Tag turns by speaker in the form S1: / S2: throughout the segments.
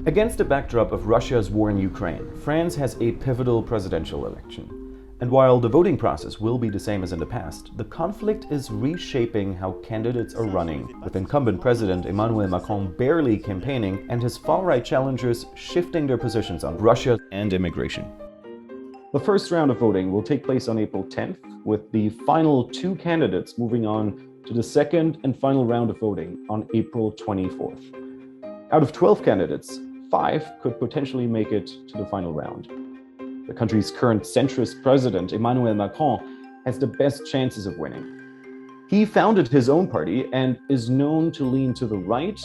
S1: Against the backdrop of Russia's war in Ukraine, France has a pivotal presidential election. And while the voting process will be the same as in the past, the conflict is reshaping how candidates are running, with incumbent President Emmanuel Macron barely campaigning and his far-right challengers shifting their positions on Russia and immigration. The first round of voting will take place on April 10th, with the final two candidates moving on to the second and final round of voting on April 24th. Out of 12 candidates, 5 could potentially make it to the final round. The country's current centrist president, Emmanuel Macron, has the best chances of winning. He founded his own party and is known to lean to the right,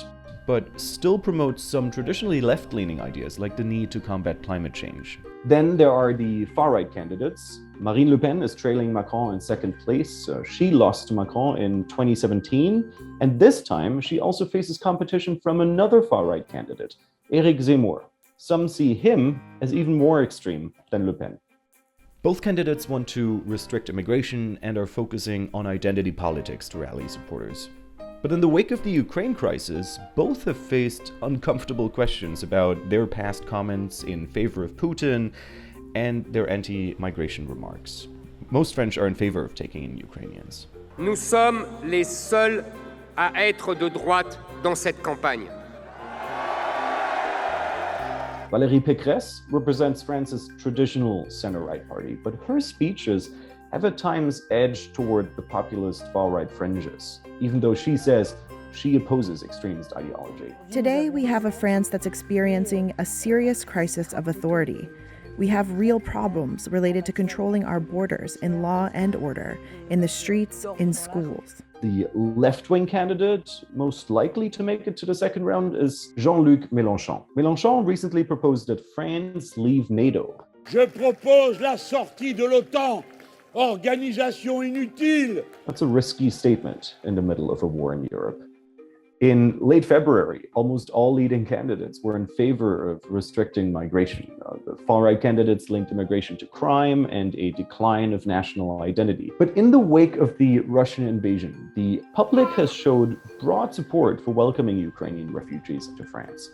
S1: but still promotes some traditionally left-leaning ideas like the need to combat climate change. Then there are the far-right candidates. Marine Le Pen is trailing Macron in second place. She lost to Macron in 2017, and this time she also faces competition from another far-right candidate, Éric Zemmour. Some see him as even more extreme than Le Pen. Both candidates want to restrict immigration and are focusing on identity politics to rally supporters. But in the wake of the Ukraine crisis, both have faced uncomfortable questions about their past comments in favor of Putin and their anti-migration remarks. Most French are in favor of taking in Ukrainians.
S2: Nous sommes les seuls à être de droite dans cette campagne.
S1: Valérie Pécresse represents France's traditional center-right party, but her speeches have at times edged toward the populist far-right fringes, even though she says she opposes extremist ideology.
S3: Today, we have a France that's experiencing a serious crisis of authority. We have real problems related to controlling our borders in law and order, in the streets, in schools.
S1: The left-wing candidate most likely to make it to the second round is Jean-Luc Mélenchon. Mélenchon recently proposed that France leave NATO.
S4: Je propose la sortie de l'OTAN. Organisation inutile.
S1: That's a risky statement in the middle of a war in Europe. In late February, almost all leading candidates were in favor of restricting migration. The far-right candidates linked immigration to crime and a decline of national identity. But in the wake of the Russian invasion, the public has showed broad support for welcoming Ukrainian refugees into France.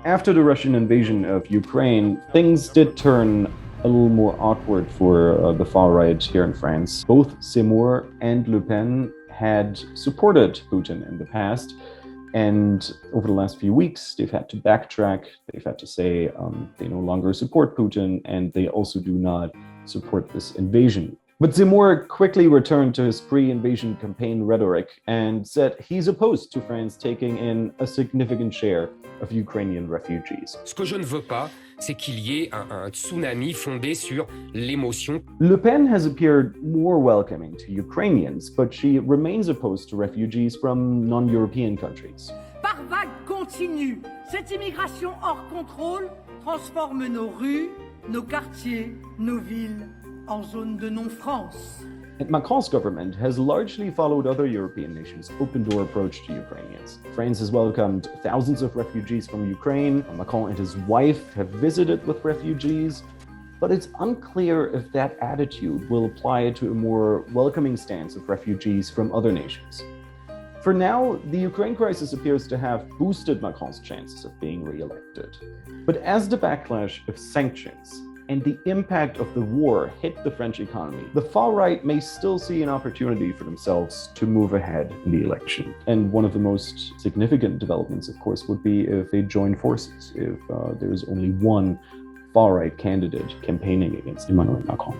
S1: After the Russian invasion of Ukraine, things did turn a little more awkward for the far-right here in France. Both Zemmour and Le Pen had supported Putin in the past, and over the last few weeks, they've had to backtrack. They've had to say they no longer support Putin, and they also do not support this invasion. But Zemmour quickly returned to his pre-invasion campaign rhetoric and said he's opposed to France taking in a significant share of Ukrainian refugees.
S2: Ce que je ne veux pas, c'est qu'il y ait un tsunami fondé sur l'émotion.
S1: Le Pen has appeared more welcoming to Ukrainians, but she remains opposed to refugees from non-European countries.
S5: Par vague continue, cette immigration hors contrôle transforme nos rues, nos quartiers, nos villes en zone de non-France.
S1: And Macron's government has largely followed other European nations' open-door approach to Ukrainians. France has welcomed thousands of refugees from Ukraine. Macron and his wife have visited with refugees. But it's unclear if that attitude will apply to a more welcoming stance of refugees from other nations. For now, the Ukraine crisis appears to have boosted Macron's chances of being re-elected. But as the backlash of sanctions and the impact of the war hit the French economy, the far-right may still see an opportunity for themselves to move ahead in the election. And one of the most significant developments, of course, would be if they join forces, if there is only one far-right candidate campaigning against Emmanuel Macron.